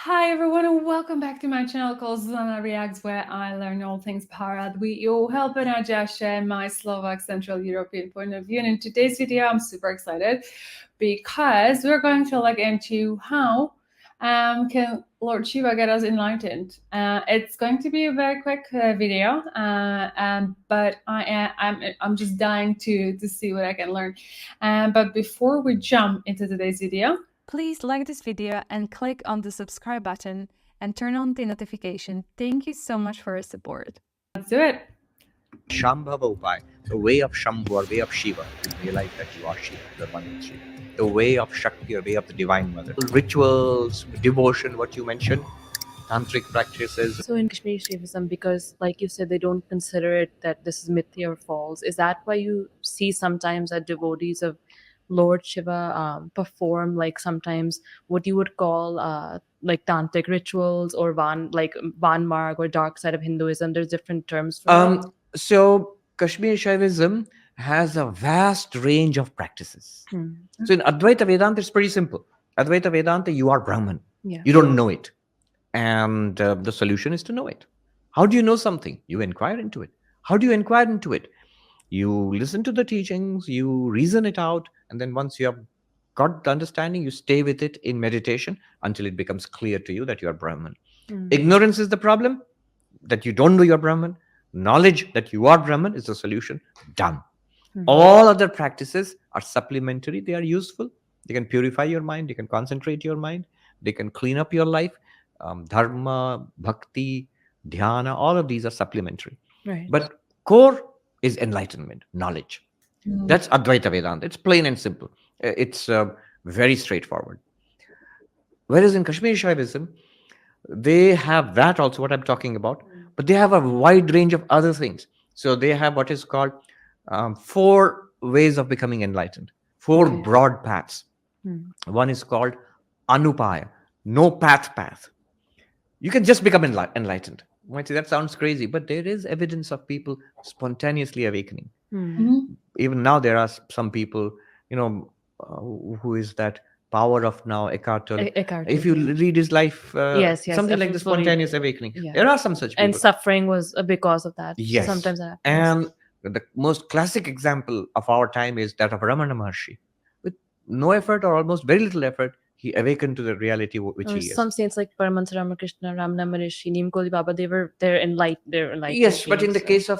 Hi everyone and welcome back to my channel called zuzanareacts, where I learn all things Para. We all help and I just share my Slovak Central European point of view. And in today's video, I'm super excited because we're going to look into how can Lord Shiva get us enlightened. It's going to be a very quick video, but I'm just dying to see what I can learn. But before we jump into today's video, please like this video and click on the subscribe button and turn on the notification. Thank you so much for your support. Let's do it. Shambhava Upai, the way of Shambhu or way of Shiva, you realize that you are Shiva, you are one with Shiva. The way of Shakti or way of the Divine Mother. Rituals, devotion, what you mentioned, tantric practices. So in Kashmir Shaivism, because like you said, they don't consider it that this is mithya or false, is that why you see sometimes that devotees of Lord Shiva perform like sometimes what you would call like tantric rituals or Vanmarg or dark side of Hinduism? There's different terms for it. So Kashmir Shaivism has a vast range of practices. So in Advaita Vedanta, it's pretty simple. Advaita Vedanta, you are Brahman. Yeah. You don't know it. And the solution is to know it. How do you know something? You inquire into it. How do you inquire into it? You listen to the teachings, you reason it out, and then once you have got the understanding, you stay with it in meditation until it becomes clear to you that you are Brahman. Ignorance is the problem, that you don't know you're Brahman. Knowledge that you are Brahman is the solution. Done. All other practices are supplementary. They are useful. They can purify your mind. They can concentrate your mind. They can clean up your life. Dharma, bhakti, dhyana, all of these are supplementary. Right. But core is enlightenment, knowledge. That's Advaita Vedanta. It's plain and simple. It's very straightforward. Whereas in Kashmir Shaivism, they have that also, what I'm talking about, but they have a wide range of other things. So they have what is called 4 ways of becoming enlightened, 4 broad paths. One is called Anupaya, no path. You can just become enlightened. You might say that sounds crazy, but there is evidence of people spontaneously awakening. Even now, there are some people, who is that power of now, Eckhart Tolle. If you read his life, yes, something like the spontaneous awakening. Yeah. There are some such people. And suffering was because of that. Yes. Sometimes that happens. And the most classic example of our time is that of Ramana Maharshi. With no effort or almost very little effort, he awakened to the reality which he is. Some saints like Paramahansa Ramakrishna, Ramana Maharishi, Neem Karoli Baba, they're enlightened. Yes, but in the case of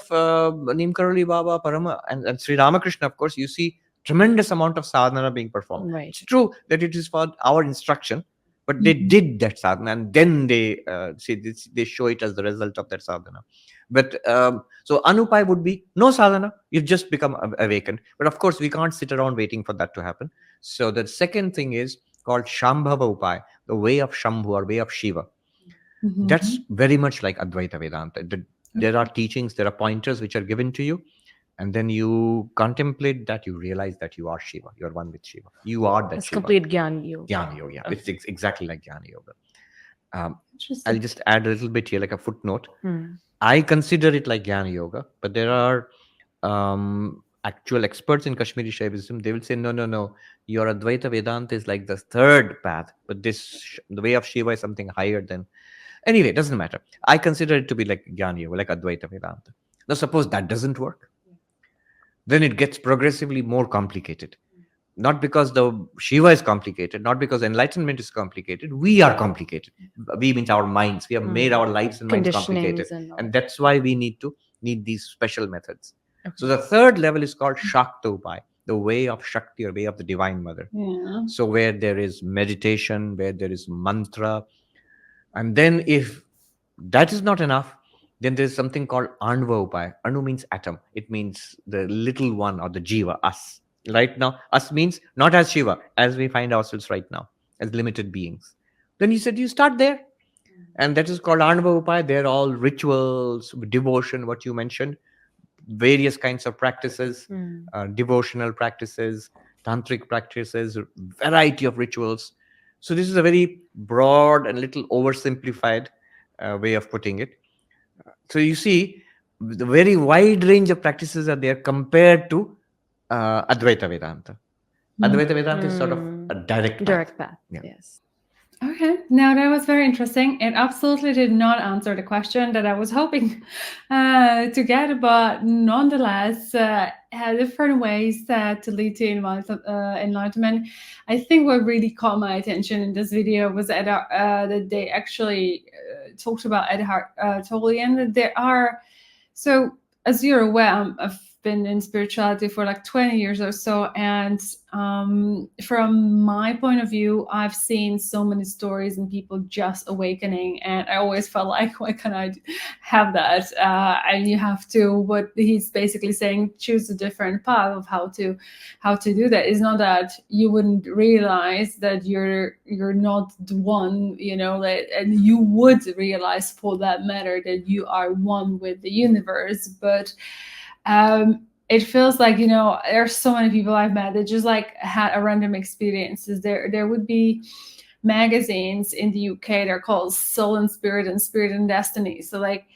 Neem Karoli Baba, Parama, and Sri Ramakrishna, of course, you see tremendous amount of sadhana being performed. Right. It's true that it is for our instruction, but they did that sadhana and then they they show it as the result of that sadhana. But so Anupai would be no sadhana, you've just become awakened. But of course, we can't sit around waiting for that to happen. So the second thing is called Shambhava Upai, the way of Shambhu or way of Shiva. That's very much like Advaita Vedanta. There are teachings, there are pointers which are given to you, and then you contemplate that, you realize that you are Shiva, you are one with Shiva. You are that It's Shiva. complete Gyan Yoga. Jnana Yoga, yeah. It's exactly like Jnana Yoga. I'll just add a little bit here, like a footnote. I consider it like Jnana Yoga, but there are actual experts in Kashmiri Shaivism. They will say, no, your Advaita Vedanta is like the 3rd path, but the way of Shiva is something higher than. Anyway, it doesn't matter. I consider it to be like Jnana Yoga, like Advaita Vedanta. Now, suppose that doesn't work, then it gets progressively more complicated. Not because the Shiva is complicated, not because enlightenment is complicated. We are complicated. We means our minds. We have made our lives and minds complicated. And that's why we need these special methods. Okay. So the 3rd level is called Shakta Upai, the way of Shakti or way of the Divine Mother. Yeah. So where there is meditation, where there is mantra. And then if that is not enough, then there is something called Anva Upai. Anu means atom. It means the little one or the Jiva, us. Right now, us means not as Shiva, as we find ourselves right now, as limited beings. Then he said, you start there. And that is called Anva Upai. They're all rituals, devotion, what you mentioned, various kinds of practices, devotional practices, tantric practices, variety of rituals. So this is a very broad and little oversimplified way of putting it. So you see, the very wide range of practices are there compared to Advaita Vedanta. Advaita Vedanta is sort of a direct path. Yeah. Yes. Okay, now that was very interesting. It absolutely did not answer the question that I was hoping to get, but nonetheless, had different ways to lead to enlightenment. I think what really caught my attention in this video was that they actually talked about Eckhart Tolle, and that there are, so as you're aware, I've been in spirituality for like 20 years or so, and from my point of view, I've seen so many stories and people just awakening, and I always felt like, why can't I have that? And you have to, what he's basically saying, choose a different path of how to do that. It's not that you wouldn't realize that you're not the one, you know, and you would realize, for that matter, that you are one with the universe, but it feels like, you know, there's so many people I've met that just like had a random experiences. There would be magazines in the UK, they're called Soul and Spirit and Spirit and Destiny. So like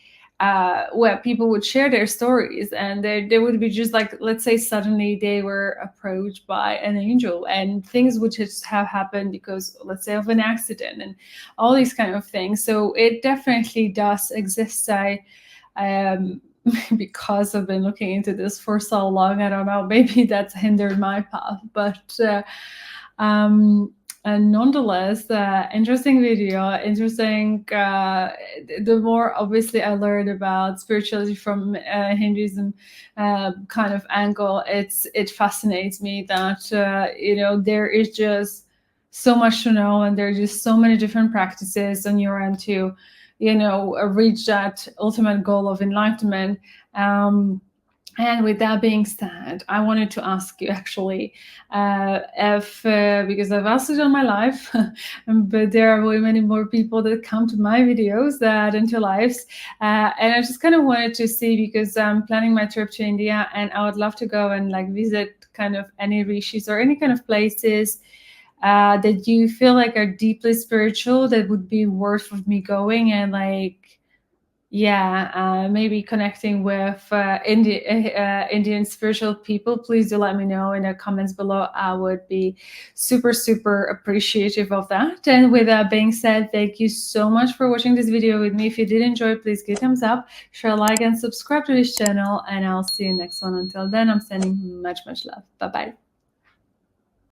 where people would share their stories, and they would be just like, let's say suddenly they were approached by an angel, and things would just have happened because, let's say, of an accident and all these kind of things. So it definitely does exist. Because I've been looking into this for so long, I don't know, maybe that's hindered my path, but and nonetheless, interesting video, interesting. The more obviously I learned about spirituality from Hinduism kind of angle, it fascinates me that you know, there is just so much to know, and there are just so many different practices on your end to, you know, reach that ultimate goal of enlightenment. And with that being said, I wanted to ask you actually if, because I've asked it all my life, but there are way many more people that come to my videos than to lives. And I just kind of wanted to see, because I'm planning my trip to India, and I would love to go and like visit kind of any rishis or any kind of places that you feel like are deeply spiritual, that would be worth of me going and like, yeah, maybe connecting with Indian spiritual people. Please do let me know in the comments below. I would be super, super appreciative of that. And with that being said, thank you so much for watching this video with me. If you did enjoy, please give a thumbs up, share, like, and subscribe to this channel, and I'll see you next one. Until then, I'm sending much, much love. Bye-bye.